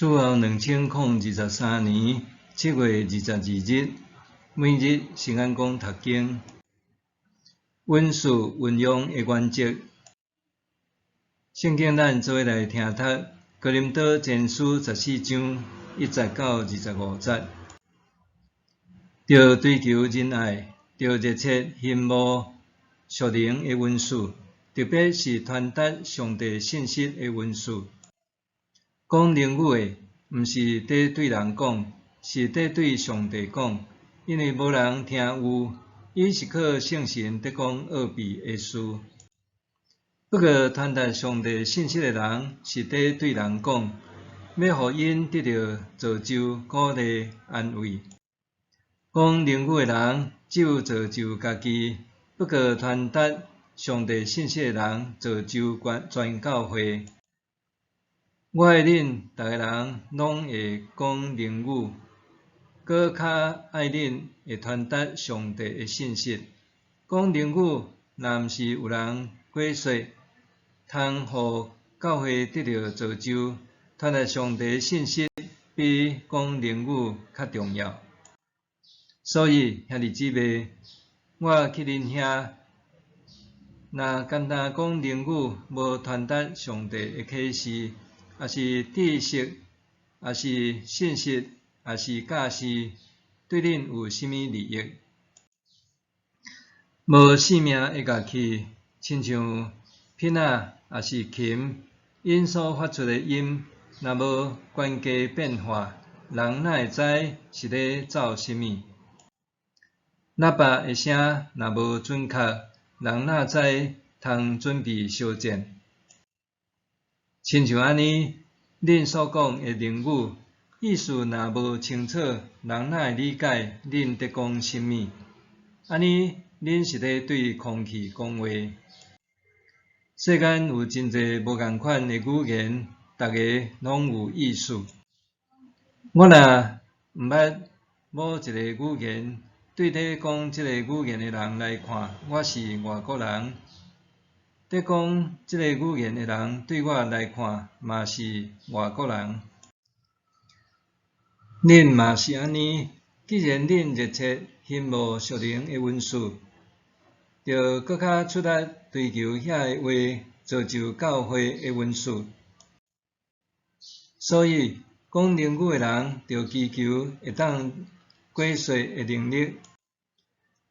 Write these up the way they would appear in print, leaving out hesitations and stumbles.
主后2023年7月22日，每日圣安宫读经，稳事运用的原则。圣经咱做伙来听读《哥林多前书》14章1节到25节。要追求仁爱，要热切羡慕属灵的稳事，特别是传达上帝信息的稳事。讲灵语的，毋是在对人讲，是在对上帝讲，因为无人听有，伊是靠圣神在讲奥秘的事。不过传达上帝信息的人，是在对人讲，要互因得到造就、鼓励、安慰。讲灵语的人，只有造就家己；不过传达上帝信息的人，造就全教会。我爱恁逐个人拢会讲灵语，搁较爱恁会传达上帝的信息。讲灵语，若毋是有人解说，通互教会得到造就，传达上帝的信息比讲灵语较重要。所以兄弟姊妹，我去恁遐，若简单讲灵语，无传达上帝的启示，也是知识，也是信息，也是教示，对恁有甚物利益？无生命的乐器，亲像钧仔，也是琴，因所发出的音，若无关键变化，人哪会知是咧奏甚物？喇叭的声若无准确，人哪知通准备烧箭？亲像安尼，恁所讲的灵语，意思若无清楚，人哪会理解恁在讲甚物？安尼，恁是咧对空气讲话。世间有真侪无共款的语言，逐个拢有意思。我若毋捌某一个语言，对咧讲即个语言的人来看，我是外国人；在讲即个语言的人对我来看，嘛是外国人。恁嘛是安尼，既然恁热切羡慕属灵的稳事，就搁较出力追求遐个话，造就教会的稳事。所以讲灵语的人，就祈求会当解说的能力。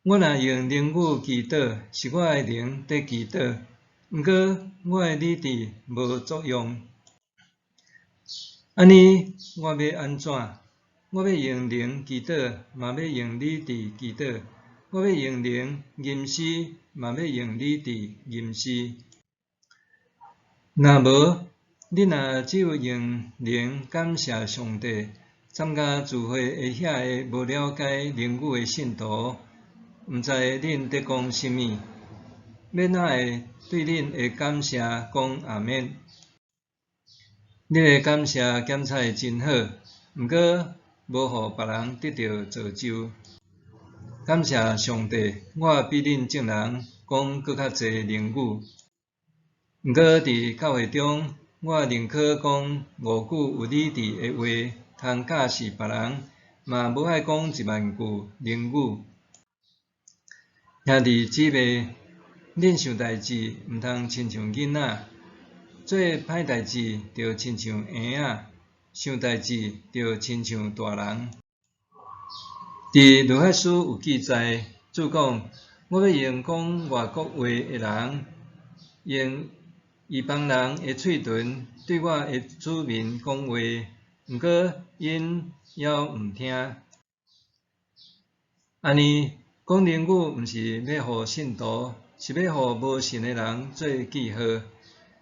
我若用灵语祈祷，是我的灵在祈祷，毋过我的理智无作用。安尼我要安怎？我要用灵祈祷，嘛要用理智祈祷；我要用灵吟诗，嘛要用理智吟诗。若无，恁若只有用灵感谢上帝，参加聚会的遐个无了解灵语的信徒，毋知恁在讲甚物，要哪会对恁的感谢讲阿免？恁的感谢检采真好，毋过无互别人得到造就。感谢上帝，我比恁众人讲搁较侪灵语。毋过伫教会中，我宁可讲5句有理智的话，通教示别人，嘛无爱讲10000句灵语。兄弟姊妹，恁想代志毋通亲像囡仔，做歹代志就亲像婴仔，想代志就亲像大人。伫罗马书有记载，主讲：我要用讲外国话的人，用异邦人的喙唇对我的子民讲话，毋过因还毋听。安尼讲灵语，毋是要互信徒，是要互无信的人做记号。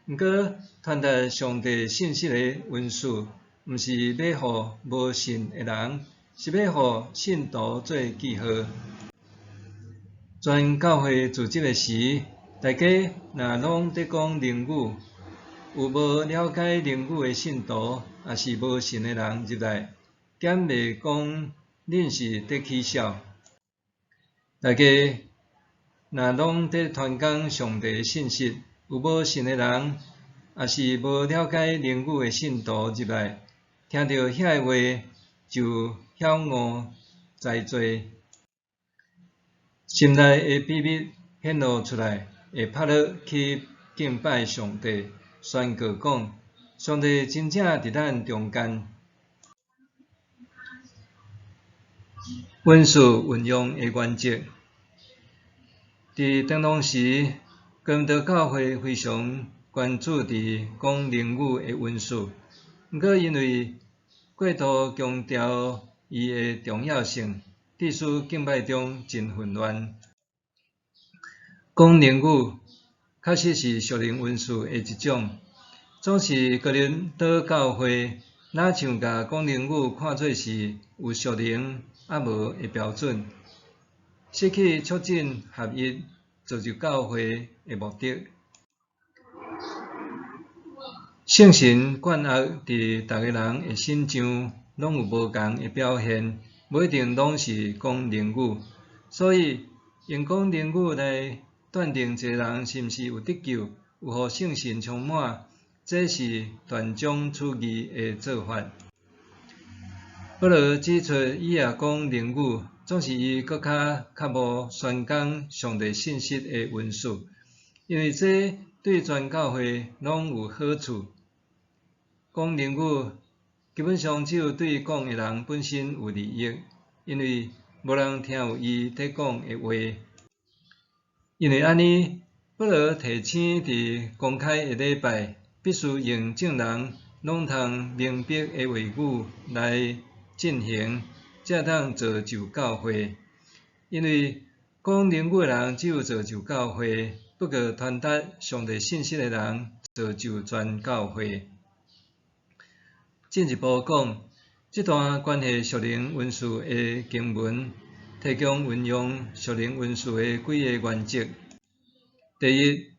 毋过传达上帝信息的文事，毋是要互无信的人，是要互信徒做记号。全教会组织的时，大家若拢在讲灵语，有无了解灵语的信徒，也是无信的人入来，减袂讲恁是在取笑。大家若拢在传讲上帝的信息，有无信的人，也是无了解灵语的信徒入来，听到遐个话就晓悟在做，心内的秘密显露出来，会拍落去敬拜上帝，宣告讲，上帝真正伫咱中间。文书运用的原则，伫当时，哥林多教会非常关注伫讲灵语的文书，毋过因为过度强调伊的重要性，致使敬拜中真混乱。讲灵语确实是属灵文书的一种，总是哥林多教会哪像甲讲灵语看做是有属灵啊无的标准，失去促进合一、造就教会的目的。圣神管辖伫逐个人的心上，拢有无同的表现，无一定拢是讲灵语，所以用讲灵语来断定一个人是毋是有得救、有互圣神充满，这是断章取义的做法。保罗指出，伊也讲灵语，总是伊搁较无宣讲上帝信息的文书，因为这对全教会拢有好处。讲灵语基本上只有对讲的人本身有利益，因为无人听有伊在讲的话。因为安尼，保罗提醒伫公开的礼拜，必须用证人拢通明白的话语来进行，才当造就教会。因为讲灵语的人只有造就教会，不过传达上帝信息的人造就全教会。进一步讲，这段关系属灵文书的经文，提供运用属灵文书的几个原则。第一，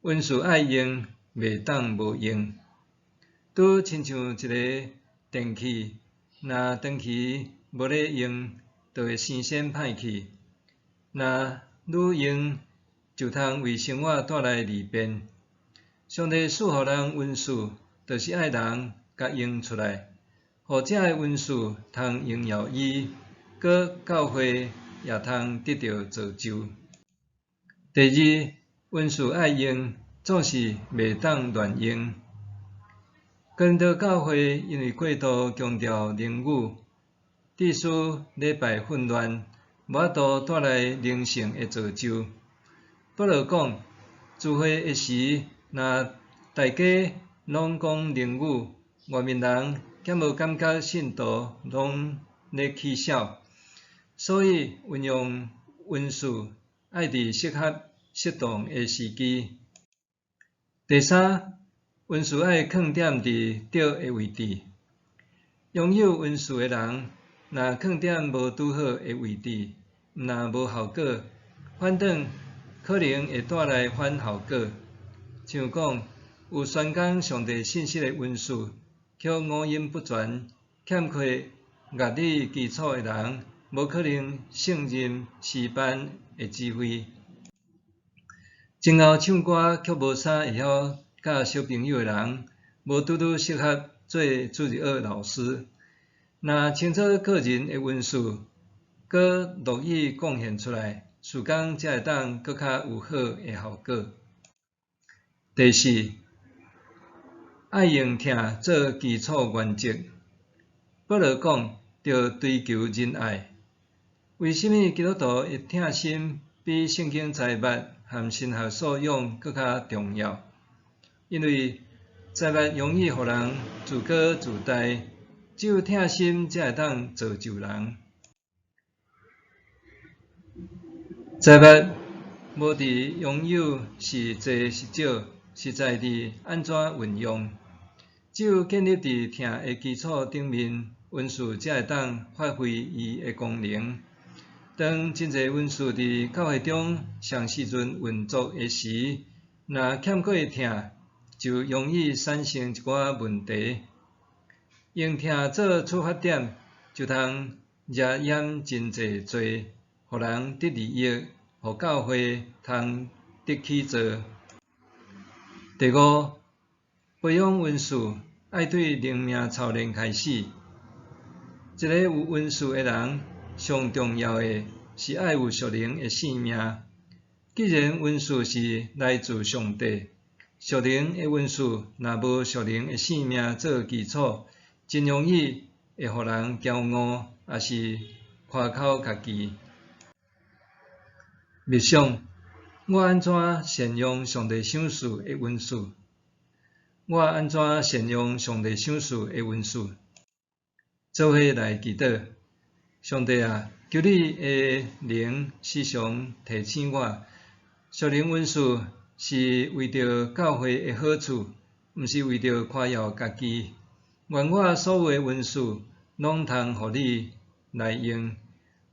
文书爱用，袂当无用。拄亲像一个电器，若长期无咧用，就会生鲜歹去；若愈用，就通为生活带来利便。上帝赐予人文书，就是爱人甲用出来，互这个文书通荣耀伊，搁教会也通得到造就。第二，文书爱用，总是袂当乱用。哥林多教会因为过度强调灵语，致使礼拜混乱，无法度带来灵性的造就。保罗讲，聚会的时，若大家拢讲灵语，外面人减无感觉信徒拢咧起笑，所以运用文书爱伫适合适当的时机。第三，文书爱放点伫对的位置。拥有文书的人，若放点无拄好的位置，毋但无效果，反倒可能会带来反效果。像讲，有宣讲上帝信息的文书，却五音不全，欠缺乐理基础的人，无可能胜任诗班的指挥。真后唱歌却无啥会晓教小朋友的人，无拄拄适合做主日学老师。若清楚个人的文书，搁乐意贡献出来，事工才会当搁较有好的效果。第四，爱用听做基础原则。保罗讲，要追求仁爱。为什么基督徒的听心比圣经财物和神学素养搁较重要？因为财物容易互人自高自大，只有听心才会当造就人。财物无伫拥有是多是少，实在伫安怎运用。只有建立伫听的基础顶面，文书才会当发挥伊的功能。当真侪文书伫教会中上时阵运作的时，若欠过听，就容易产生一寡问题。用听做出发点，就通惹染真侪罪，互人得利益，互教会通得起做。第五，培养文书爱对灵命操练开始。一个有温数的人，上重要的是爱有属灵的性命。既然温数是来自上帝，属灵的温数若无属灵的性命做基础，真容易会互人骄傲，也是夸口家己。默想，我安怎善用上帝赏赐的温数？我安怎善用上帝赏赐的温数？做伙来祈祷，上帝啊，求你的灵时常提醒我，属灵温数是为着教会的好处，毋是为着夸耀家己。愿我所有的温数，拢通互你来用，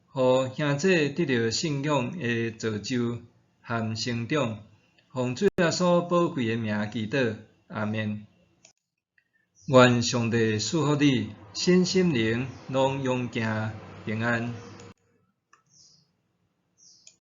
互兄弟得到信仰的造就和成长。奉主耶稣宝贵的名祈祷，阿们。愿上帝赐福你，身心灵拢勇健平安。